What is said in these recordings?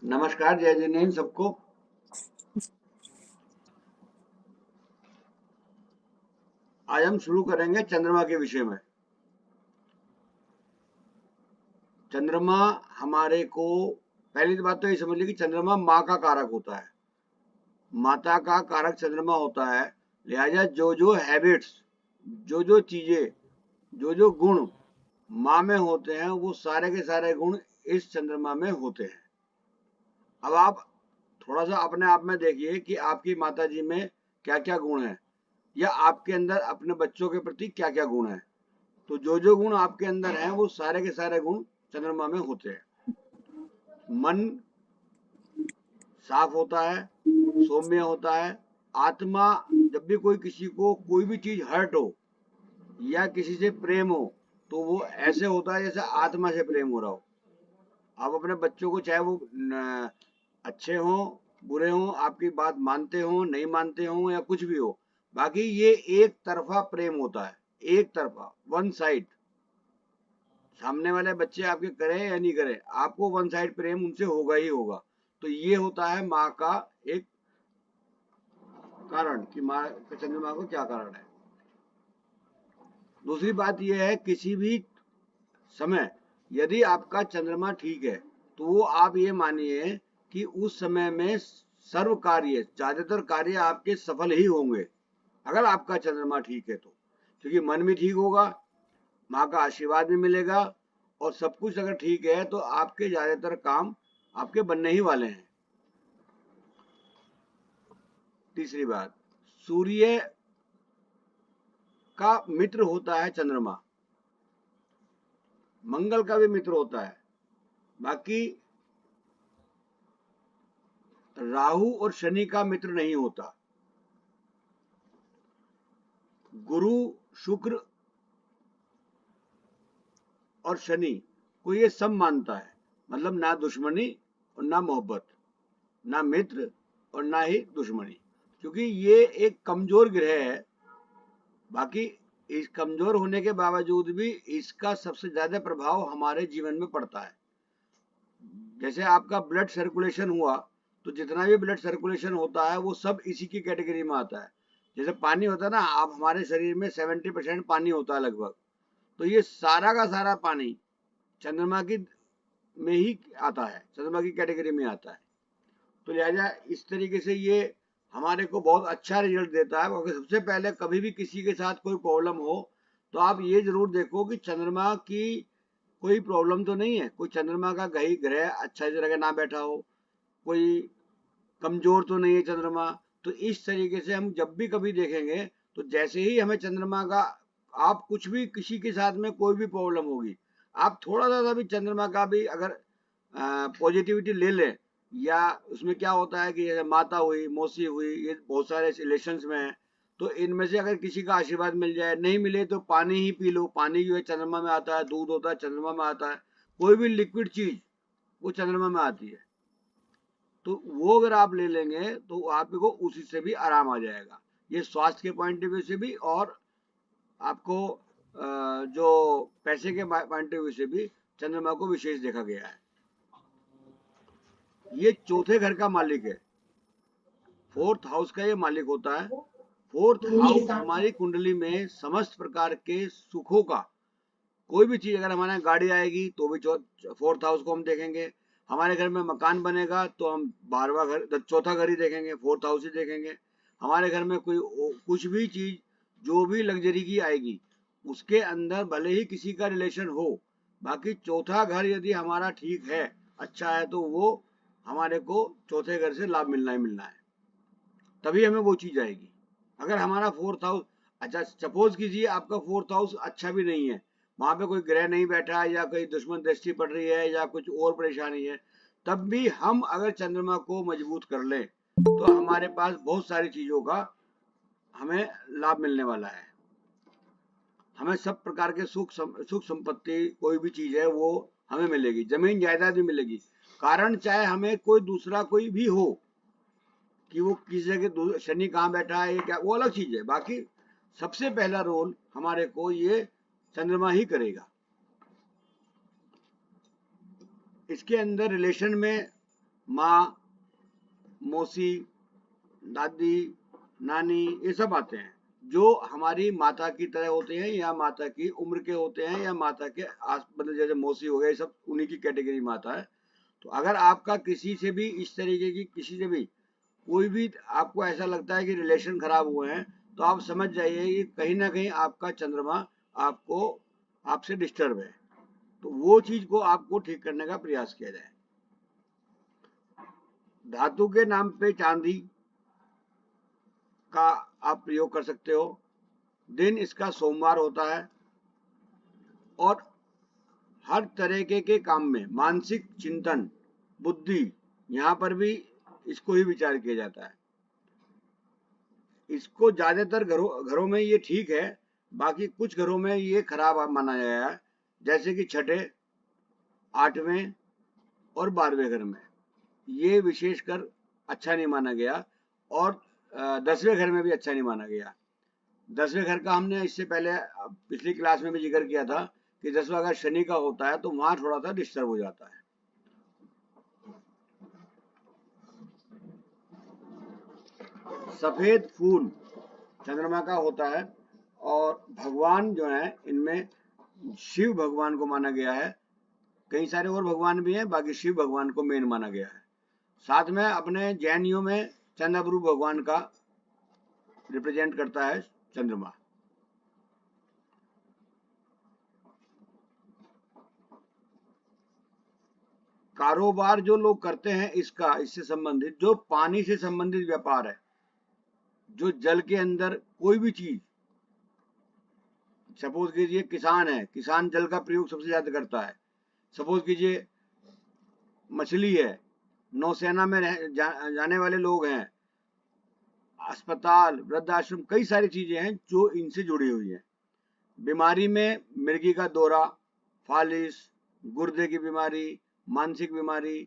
नमस्कार, जय जिनेन्द्र सबको। आज हम शुरू करेंगे चंद्रमा के विषय में। चंद्रमा हमारे को, पहली बात तो ये समझ ली कि चंद्रमा माँ का कारक होता है, माता का कारक चंद्रमा होता है। लिहाजा जो हैबिट्स, जो चीजें, जो गुण माँ में होते हैं, वो सारे के सारे गुण इस चंद्रमा में होते हैं। अब आप थोड़ा सा अपने आप में देखिए कि आपकी माता जी में क्या क्या गुण है, या आपके अंदर अपने बच्चों के प्रति क्या क्या गुण है। तो जो गुण आपके अंदर हैं वो सारे के सारे गुण चंद्रमा में होते हैं। मन साफ होता है, सौम्य होता है। आत्मा, जब भी कोई किसी को कोई भी चीज हर्ट हो या किसी से प्रेम हो, तो वो ऐसे होता है जैसे आत्मा से प्रेम हो रहा हो। आप अपने बच्चों को, चाहे वो अच्छे हों बुरे हों, आपकी बात मानते हों नहीं मानते हों या कुछ भी हो, बाकी ये एक तरफा प्रेम होता है, एक तरफा, वन साइड। सामने वाले बच्चे आपके करें या नहीं करें, आपको वन साइड प्रेम उनसे होगा ही होगा। तो ये होता है माँ का एक कारण कि माँ, चंद्रमा को क्या कारण है। दूसरी बात यह है, किसी भी समय यदि आपका चंद्रमा ठीक है, तो वो आप ये मानिए कि उस समय में सर्व कार्य, ज्यादातर कार्य आपके सफल ही होंगे, अगर आपका चंद्रमा ठीक है तो। क्योंकि मन भी ठीक होगा, माँ का आशीर्वाद भी मिलेगा, और सब कुछ अगर ठीक है तो आपके ज्यादातर काम आपके बनने ही वाले हैं। तीसरी बात, सूर्य का मित्र होता है चंद्रमा, मंगल का भी मित्र होता है। बाकी राहु और शनि का मित्र नहीं होता। गुरु, शुक्र और शनि को ये सब मानता है, मतलब ना दुश्मनी और ना मोहब्बत, ना मित्र और ना ही दुश्मनी, क्योंकि ये एक कमजोर ग्रह है। बाकी इस कमजोर होने के बावजूद भी इसका सबसे ज्यादा प्रभाव हमारे जीवन में पड़ता है। जैसे आपका ब्लड सर्कुलेशन हुआ, तो जितना भी ब्लड सर्कुलेशन होता है वो सब इसी की कैटेगरी में आता है। जैसे पानी होता है ना, आप हमारे शरीर में 70% पानी होता है लगभग, तो ये सारा का सारा पानी चंद्रमा की में ही आता है, चंद्रमा की कैटेगरी में आता है। तो लिहाजा इस तरीके से ये हमारे को बहुत अच्छा रिजल्ट देता है। क्योंकि सबसे पहले कभी भी किसी के साथ कोई प्रॉब्लम हो, तो आप ये जरूर देखो कि चंद्रमा की कोई प्रॉब्लम तो नहीं है, कोई चंद्रमा का कहीं ग्रह अच्छा जगह ना बैठा हो, कोई कमजोर तो नहीं है चंद्रमा। तो इस तरीके से हम जब भी कभी देखेंगे, तो जैसे ही हमें चंद्रमा का, आप कुछ भी किसी के साथ में कोई भी प्रॉब्लम होगी, आप थोड़ा सा भी चंद्रमा का भी अगर पॉजिटिविटी ले लें, या उसमें क्या होता है कि जैसे माता हुई, मौसी हुई, ये बहुत सारे रिलेशन में है, तो इनमें से अगर किसी का आशीर्वाद मिल जाए, नहीं मिले तो पानी ही पी लो, पानी जो है चंद्रमा में आता है, दूध होता है चंद्रमा में आता है, कोई भी लिक्विड चीज वो चंद्रमा में आती है। तो वो अगर आप ले लेंगे तो आपको उसी से भी आराम आ जाएगा। ये स्वास्थ्य के पॉइंट ऑफ व्यू से भी, और आपको जो पैसे के पॉइंट ऑफ व्यू से भी चंद्रमा को विशेष देखा गया है। ये चौथे घर का मालिक है, फोर्थ हाउस का ये मालिक होता है। फोर्थ हाउस हमारी कुंडली में समस्त प्रकार के सुखों का, कोई भी चीज, अगर हमारे गाड़ी आएगी तो भी फोर्थ हाउस को हम देखेंगे। हमारे घर में मकान बनेगा तो हम 12वां घर, चौथा घर ही देखेंगे, फोर्थ हाउस ही देखेंगे। हमारे घर में कोई कुछ भी चीज, जो भी लग्जरी की आएगी, उसके अंदर भले ही किसी का रिलेशन हो, बाकी चौथा घर यदि हमारा ठीक है, अच्छा है, तो वो हमारे को चौथे घर से लाभ मिलना ही मिलना है, तभी हमें वो चीज आएगी। अगर हमारा फोर्थ हाउस, अच्छा सपोज कीजिए आपका फोर्थ हाउस अच्छा भी नहीं है, वहां पे कोई ग्रह नहीं बैठा है, या कोई दुश्मन दृष्टि पड़ रही है, या कुछ और परेशानी है, तब भी हम अगर चंद्रमा को मजबूत कर लें, तो हमारे पास बहुत सारी चीजों का हमें लाभ मिलने वाला है। हमें सब प्रकार के सुख संपत्ति, कोई भी चीज है वो हमें मिलेगी, जमीन जायदाद भी मिलेगी। कारण चाहे हमें कोई दूसरा कोई भी हो, कि वो किस जगह शनि कहाँ बैठा है, ये क्या, वो अलग चीज है। बाकी सबसे पहला रोल हमारे को ये चंद्रमा ही करेगा। इसके अंदर रिलेशन में माँ, मौसी, दादी, नानी, ये सब आते हैं जो हमारी माता की तरह होते हैं या माता की उम्र के होते हैं या माता के आस, मतलब जैसे मौसी हो गए, सब उन्हीं की कैटेगरी में आता है। तो अगर आपका किसी से भी इस तरीके की, किसी से भी कोई भी आपको ऐसा लगता है कि रिलेशन खराब हुए हैं, तो आप समझ जाइए कि कहीं ना कहीं आपका चंद्रमा आपको, आपसे डिस्टर्ब है। तो वो चीज को आपको ठीक करने का प्रयास किया जाए। धातु के नाम पे चांदी का आप प्रयोग कर सकते हो। दिन इसका सोमवार होता है। और हर तरीके के काम में मानसिक चिंतन, बुद्धि, यहाँ पर भी इसको ही विचार किया जाता है। इसको ज्यादातर घरों में ये ठीक है, बाकी कुछ घरों में ये खराब माना गया है, जैसे कि छठे, 8वें और 12वें घर में ये विशेषकर अच्छा नहीं माना गया। और 10वें घर में भी अच्छा नहीं माना गया। 10वें घर का हमने इससे पहले पिछली क्लास में भी जिक्र किया था कि 10वां घर शनि का होता है, तो वहां थोड़ा सा डिस्टर्ब हो जाता है। सफेद फूल चंद्रमा का होता है। और भगवान जो है इनमें शिव भगवान को माना गया है। कई सारे और भगवान भी हैं, बाकी शिव भगवान को मेन माना गया है। साथ में अपने जैनियों में चंद्रप्रभु भगवान का रिप्रेजेंट करता है चंद्रमा। कारोबार जो लोग करते हैं इसका, इससे संबंधित जो पानी से संबंधित व्यापार है, जो जल के अंदर कोई भी चीज, सपोज कीजिए किसान है, किसान जल का प्रयोग सबसे ज्यादा करता है। सपोज कीजिए मछली है, नौसेना में जाने वाले लोग हैं, अस्पताल, वृद्धाश्रम, कई सारी चीजें हैं जो इनसे जुड़ी हुई हैं। बीमारी में मिर्गी का दौरा, फालिस, गुर्दे की बीमारी, मानसिक बीमारी,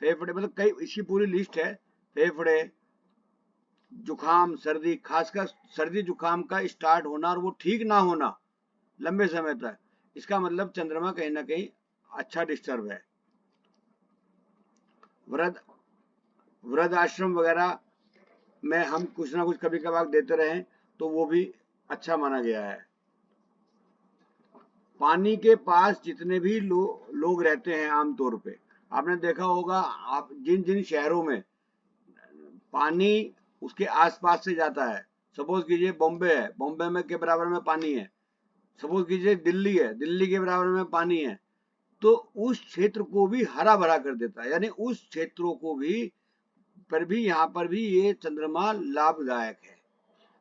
फेफड़े, मतलब कई, इसकी पूरी लिस्ट है। फेफड़े, जुखाम, सर्दी, खासकर सर्दी जुखाम का स्टार्ट होना और वो ठीक ना होना लंबे समय तक, इसका मतलब चंद्रमा कहीं ना कहीं अच्छा डिस्टर्ब है। वृद्ध आश्रम वगैरह में हम कुछ ना कुछ कभी कभार देते रहे तो वो भी अच्छा माना गया है। पानी के पास जितने भी लोग रहते हैं, आमतौर पे आपने देखा होगा, आप जिन जिन शहरों में पानी उसके आसपास से जाता है, सपोज कीजिए बॉम्बे है, बॉम्बे में के बराबर में पानी है। सपोज कीजिए दिल्ली है, दिल्ली के बराबर में पानी है, तो उस क्षेत्र को भी हरा भरा कर देता है। यानी उस क्षेत्रों को भी पर भी यहाँ पर भी ये चंद्रमा लाभदायक है।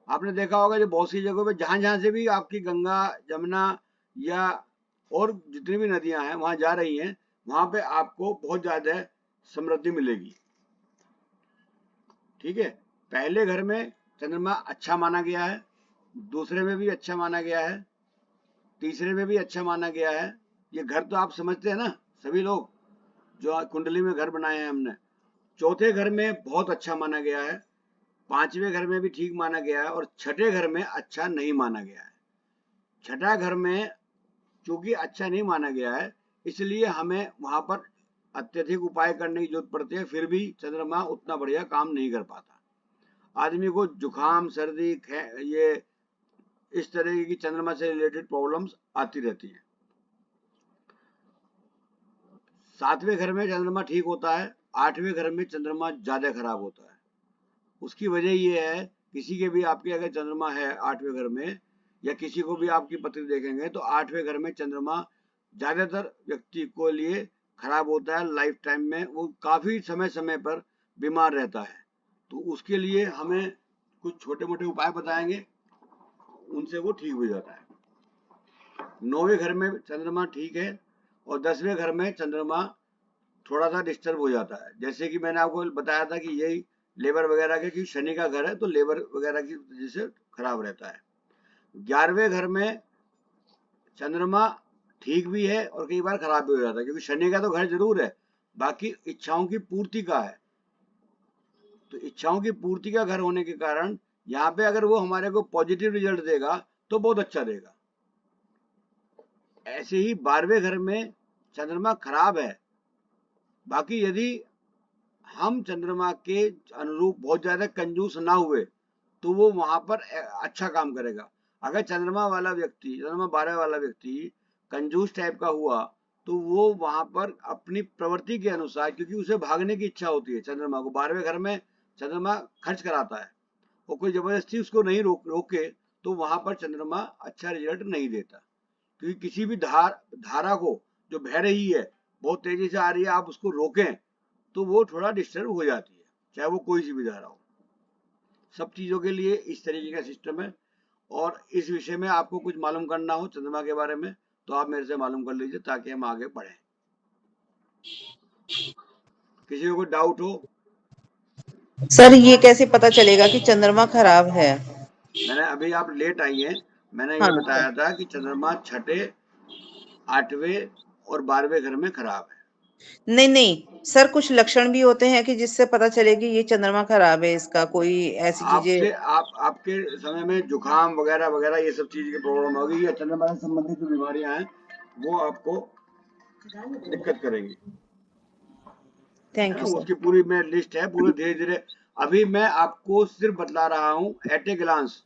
आपने देखा होगा जो बहुत सी जगहों पे जहां जहां से भी आपकी गंगा, जमुना या और जितनी भी नदियां हैं वहां जा रही हैं, वहां पे आपको बहुत ज्यादा समृद्धि मिलेगी। ठीक है, पहले घर में चंद्रमा अच्छा माना गया है, दूसरे में भी अच्छा माना गया है, तीसरे में भी अच्छा माना गया है। ये घर तो आप समझते हैं ना सभी लोग, जो कुंडली में घर बनाए हैं हमने। चौथे घर में बहुत अच्छा माना गया है, 5वें घर में भी ठीक माना गया है, और छठे घर में अच्छा नहीं माना गया है। छठा घर में चूंकि अच्छा नहीं माना गया है, इसलिए हमें वहां पर अत्यधिक उपाय करने की जरूरत पड़ती है, फिर भी चंद्रमा उतना बढ़िया काम नहीं कर पाता। आदमी को जुखाम, सर्दी, ये इस तरह की चंद्रमा से रिलेटेड प्रॉब्लम्स आती रहती हैं। 7वें घर में चंद्रमा ठीक होता है, 8वें घर में चंद्रमा ज्यादा खराब होता है। उसकी वजह ये है, किसी के भी आपके अगर चंद्रमा है 8वें घर में, या किसी को भी आपकी पत्री देखेंगे तो 8वें घर में चंद्रमा ज्यादातर व्यक्ति को लिए खराब होता है। लाइफ टाइम में वो काफी समय समय पर बीमार रहता है। तो उसके लिए हमें कुछ छोटे मोटे उपाय बताएंगे, उनसे वो ठीक हो जाता है। 9वें घर में चंद्रमा ठीक है, और 10वें घर में चंद्रमा थोड़ा सा डिस्टर्ब हो जाता है। जैसे कि मैंने आपको बताया था कि यही लेबर वगैरह के, कि शनि का घर है तो लेबर वगैरह की वजह से खराब रहता है। 11वें घर में चंद्रमा ठीक भी है और कई बार खराब भी हो जाता है, क्योंकि शनि का तो घर जरूर है, बाकी इच्छाओं की पूर्ति का है। तो इच्छाओं की पूर्ति का घर होने के कारण यहाँ पे अगर वो हमारे को पॉजिटिव रिजल्ट देगा तो बहुत अच्छा देगा। ऐसे ही 12वें घर में चंद्रमा खराब है बाकी यदि हम चंद्रमा के अनुरूप बहुत ज्यादा कंजूस ना हुए तो वो वहां पर अच्छा काम करेगा। अगर चंद्रमा वाला व्यक्ति, चंद्रमा 12 वाला व्यक्ति कंजूस टाइप का हुआ तो वो वहां पर अपनी प्रवृत्ति के अनुसार, क्योंकि उसे भागने की इच्छा होती है, चंद्रमा को 12वें घर में चंद्रमा खर्च कराता है, और कोई जबरदस्ती उसको नहीं रोके तो वहां पर चंद्रमा अच्छा रिजल्ट नहीं देता। क्योंकि किसी भी धारा को जो बह रही है, बहुत तेजी से आ रही है, आप उसको रोकें तो वो थोड़ा डिस्टर्ब हो जाती है, चाहे वो कोई सी भी धारा हो। सब चीजों के लिए इस तरीके का सिस्टम है। और इस विषय में आपको कुछ मालूम करना हो चंद्रमा के बारे में तो आप मेरे से मालूम कर लीजिए, ताकि हम आगे बढ़ें। किसी को कोई डाउट हो? सर ये कैसे पता चलेगा कि चंद्रमा खराब है? मैंने अभी, आप लेट आई हैं, मैंने ये हाँ। बताया था कि चंद्रमा छठे, 8वें और 12वें घर में खराब है। नहीं नहीं सर, कुछ लक्षण भी होते हैं कि जिससे पता चले कि ये चंद्रमा खराब है, इसका कोई ऐसी चीजें? आपसे आपके समय में जुकाम वगैरह वगैरह ये सब चीज की प्रॉब्लम होगी, या चंद्रमा से संबंधित जो बीमारियां हैं वो आपको दिक्कत करेगी, है थैंक ना। You sir. उसकी पूरी मैं लिस्ट है, पूरे धीरे धीरे। अभी मैं आपको सिर्फ बतला रहा हूँ एट ए ग्लांस,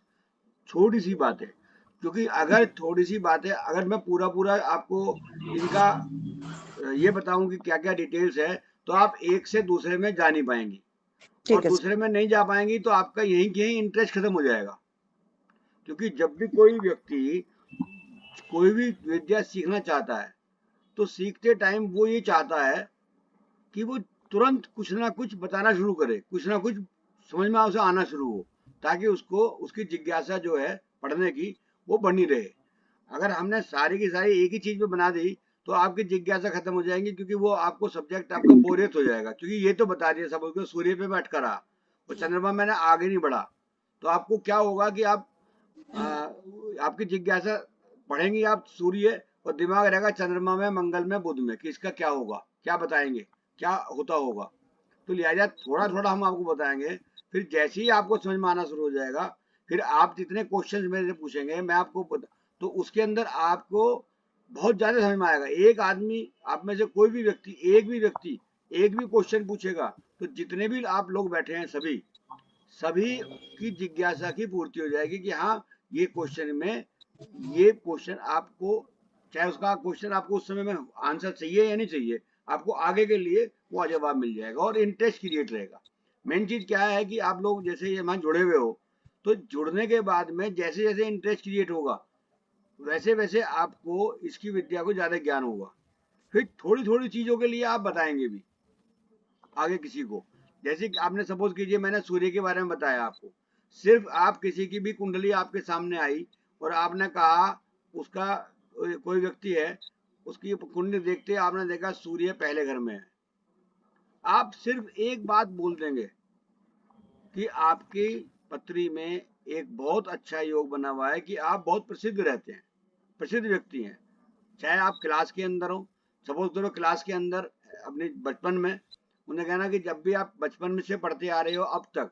छोटी सी बातें। क्योंकि अगर थोड़ी सी बातें, अगर मैं पूरा पूरा आपको इनका ये बताऊं कि क्या क्या डिटेल्स है, तो आप एक से दूसरे में जा नहीं पाएंगी, और ठीक है सर। दूसरे में नहीं जा पाएंगी तो आपका यहीं के यहीं इंटरेस्ट खत्म हो जाएगा। क्योंकि जब भी कोई व्यक्ति कोई भी विद्या सीखना चाहता है तो सीखते टाइम वो ये चाहता है कि वो तुरंत कुछ ना कुछ बताना शुरू करे, कुछ ना कुछ समझ में उसे आना शुरू हो, ताकि उसको उसकी जिज्ञासा जो है पढ़ने की वो बनी रहे। अगर हमने सारी की सारी एक ही चीज पे बना दी तो आपकी जिज्ञासा खत्म हो जाएगी, क्योंकि वो आपको सब्जेक्ट आपका बोरियत हो जाएगा। क्योंकि ये तो बता दिया सब उसको, सूर्य पे मैं अटका रहा और चंद्रमा मैंने आगे नहीं बढ़ा, तो आपको क्या होगा कि आप आपकी जिज्ञासा पढ़ेंगी आप सूर्य, और दिमाग रहेगा चंद्रमा में, मंगल में, बुध में, कि इसका क्या होगा, क्या बताएंगे, क्या होता होगा। तो लिहाजा थोड़ा थोड़ा हम आपको बताएंगे। फिर जैसे ही आपको समझ में आना शुरू हो जाएगा, फिर आप जितने क्वेश्चंस मेरे से पूछेंगे मैं आपको तो उसके अंदर आपको बहुत ज्यादा समझ में आएगा। एक आदमी, आप में से कोई भी व्यक्ति, एक भी व्यक्ति एक भी क्वेश्चन पूछेगा तो जितने भी आप लोग बैठे हैं सभी सभी की जिज्ञासा की पूर्ति हो जाएगी कि हाँ, ये क्वेश्चन में, ये क्वेश्चन आपको, चाहे उसका क्वेश्चन आपको उस समय में आंसर चाहिए या नहीं चाहिए, आपको आगे के लिए वो जवाब मिल जाएगा और इंटरेस्ट क्रिएट रहेगा। मेन चीज क्या है कि आप लोग जैसे ये वहां जुड़े हुए हो, तो जुड़ने के बाद में जैसे जैसे इंटरेस्ट क्रिएट होगा वैसे वैसे आपको इसकी विद्या को ज्यादा ज्ञान होगा। फिर थोड़ी थोड़ी चीजों के लिए आप बताएंगे भी आगे किसी को। जैसे कि आपने सपोज कीजिए मैंने सूर्य के बारे में बताया आपको, सिर्फ आप किसी की भी कुंडली आपके सामने आई और आपने कहा, उसका कोई व्यक्ति है, उसकी कुंडली देखते आपने देखा सूर्य पहले घर में है, आप सिर्फ एक बात बोल देंगे कि आपकी पत्री में एक बहुत अच्छा योग बना हुआ है, कि आप बहुत प्रसिद्ध रहते हैं, प्रसिद्ध व्यक्ति हैं। चाहे आप क्लास के अंदर हो, सपोज करो क्लास के अंदर अपने बचपन में, उन्हें कहना कि जब भी आप बचपन में से पढ़ते आ रहे हो अब तक,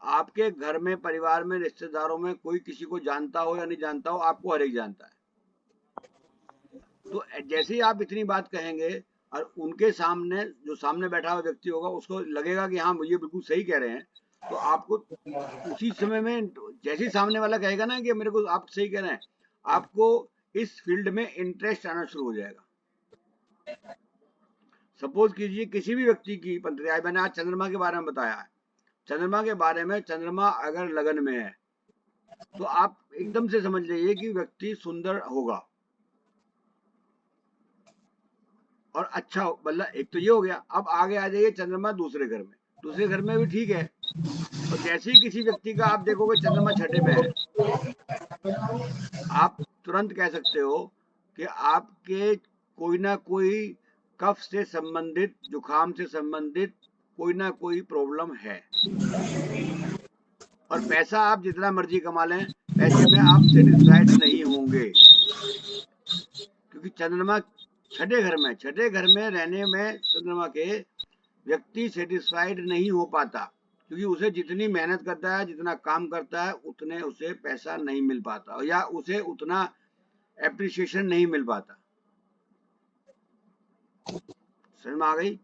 आपके घर में, परिवार में, रिश्तेदारों में कोई किसी को जानता हो या नहीं जानता हो, आपको हर एक जानता है। तो जैसे ही आप इतनी बात कहेंगे और उनके सामने जो सामने बैठा हुआ व्यक्ति होगा उसको लगेगा कि हाँ ये बिल्कुल सही कह रहे हैं, तो आपको उसी समय में, जैसे ही सामने वाला कहेगा ना कि मेरे को आप सही कह रहे हैं, आपको इस फील्ड में इंटरेस्ट आना शुरू हो जाएगा। सपोज कीजिए किसी भी व्यक्ति की पंक्ति आई, मैंने आज चंद्रमा के बारे में बताया है, चंद्रमा के बारे में, चंद्रमा अगर लगन में है तो आप एकदम से समझ लीजिए कि व्यक्ति सुंदर होगा और अच्छा, मतलब एक तो ये हो गया। अब आगे आ जाइए चंद्रमा दूसरे घर में, दूसरे घर में भी ठीक है। और जैसे ही किसी व्यक्ति का आप देखोगे चंद्रमा छठे में है, आप तुरंत कह सकते हो कि आपके कोई ना कोई कफ से संबंधित, जुकाम से संबंधित कोई ना कोई प्रॉब्लम है। और पैसा आप जितना मर्जी कमा लें, पैसे में आप सेटिस्फाइड नहीं होंगे, क्योंकि चंद्रमा छठे घर में रहने में चंद्रमा के व्यक्ति सेटिस्फाइड नहीं हो पाता, क्योंकि उसे जितनी मेहनत करता है, जितना काम करता है, उतने उसे पैसा नहीं मिल पाता, या उसे उतना एप्रिसिएशन नहीं मिल पाता। समझ में आ गई?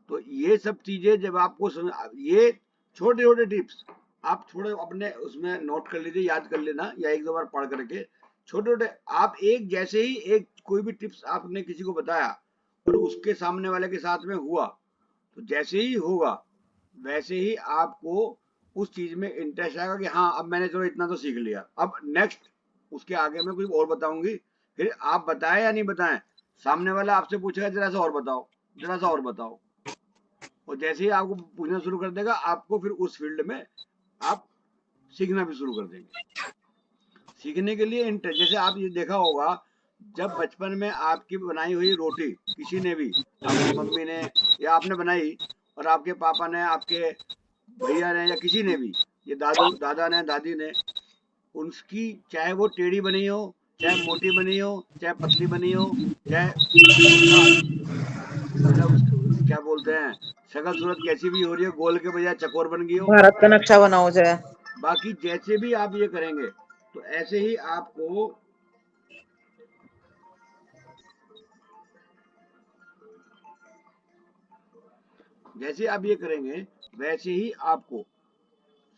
तो ये सब चीजें जब आपको समझ, ये छोटे छोटे टिप्स आप थोड़े अपने उसमें नोट कर लीजिए, याद कर लेना, या एक दो बार पढ़ करके छोटे छोटे आप एक जैसे ही एक कोई भी टिप्स आपने किसी को बताया और उसके सामने वाले के साथ में हुआ, तो जैसे ही होगा वैसे ही आपको उस चीज में इंटरेस्ट आएगा कि हाँ अब मैंने चलो इतना तो सीख लिया, अब नेक्स्ट उसके आगे मैं कुछ और बताऊंगी। फिर आप बताएं या नहीं बताएं, सामने वाला आपसे पूछेगा जरा सा और बताओ, जरा सा और बताओ, और जैसे ही आपको पूछना शुरू कर देगा आपको फिर उस फील्ड में आप सीखना भी शुरू कर देंगे। सीखने के लिए इंटरेस्ट, जैसे आप ये देखा होगा जब बचपन में आपकी बनाई हुई रोटी किसी ने भी, आपकी मम्मी ने या आपने बनाई, और आपके पापा ने, आपके भैया ने, या किसी ने भी, ये दादू दादा ने, दादी ने, उसकी चाहे वो टेढ़ी बनी हो, चाहे मोटी बनी हो, चाहे पतली बनी हो, चाहे उसका मतलब क्या बोलते हैं, शक्ल सूरत कैसी भी हो रही है, गोल के बजाय चकोर बन गई हो, भारत का नक्शा बना हो जाए। बाकी जैसे भी आप ये करेंगे तो ऐसे ही आपको जैसे आप ये करेंगे वैसे ही आपको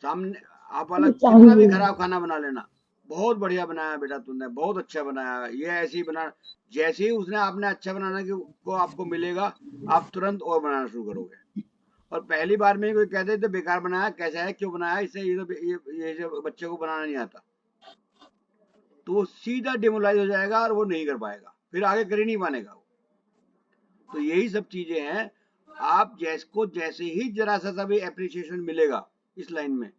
सामने आप वाला कितना भी खराब खाना बना लेना, बहुत बढ़िया बनाया बेटा तुमने, बहुत अच्छा बनाया, ये ऐसे ही बना, जैसे ही उसने आपने अच्छा बनाना को आपको मिलेगा आप तुरंत और बनाना शुरू करोगे। और पहली बार में कोई कहते तो बेकार बनाया, कैसा है, क्यों बनाया, इससे ये जो बच्चे को बनाना नहीं आता, तो वो सीधा डिमोलाइज हो जाएगा और वो नहीं कर पाएगा, फिर आगे कर ही नहीं पाएगा वो। तो यही सब चीजें हैं, आप जैसको जैसे ही जरा सा भी अप्रिसिएशन मिलेगा इस लाइन में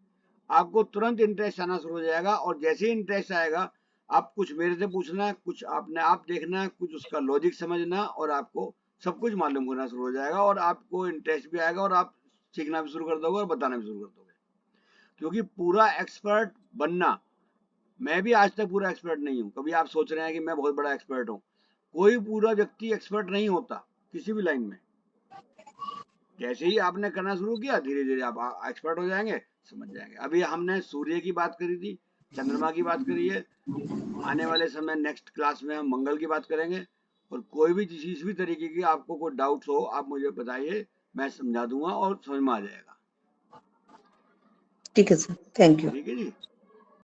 आपको तुरंत इंटरेस्ट आना शुरू हो जाएगा, और जैसे ही इंटरेस्ट आएगा आप कुछ मेरे से पूछना, कुछ आपने आप देखना, कुछ उसका लॉजिक समझना, और आपको सब कुछ मालूम होना शुरू हो जाएगा, और आपको इंटरेस्ट भी आएगा, और आप सीखना भी शुरू कर दोगे और बताना भी शुरू कर दोगे। क्योंकि पूरा एक्सपर्ट बनना, मैं भी आज तक पूरा एक्सपर्ट नहीं हूँ, कभी आप सोच रहे हैं कि मैं बहुत बड़ा एक्सपर्ट हूँ, कोई पूरा व्यक्ति एक्सपर्ट नहीं होता किसी भी लाइन में। जैसे ही आपने करना शुरू किया धीरे धीरे आप एक्सपर्ट हो जाएंगे, समझ जाएंगे। अभी हमने सूर्य की बात करी थी, चंद्रमा की बात करी है, आने वाले समय नेक्स्ट क्लास में हम मंगल की बात करेंगे। और कोई भी किसी भी तरीके की आपको कोई डाउट्स हो आप मुझे बताइए, मैं समझा दूंगा और समझ में आ जाएगा। ठीक है सर, थैंक यू। ठीक है जी।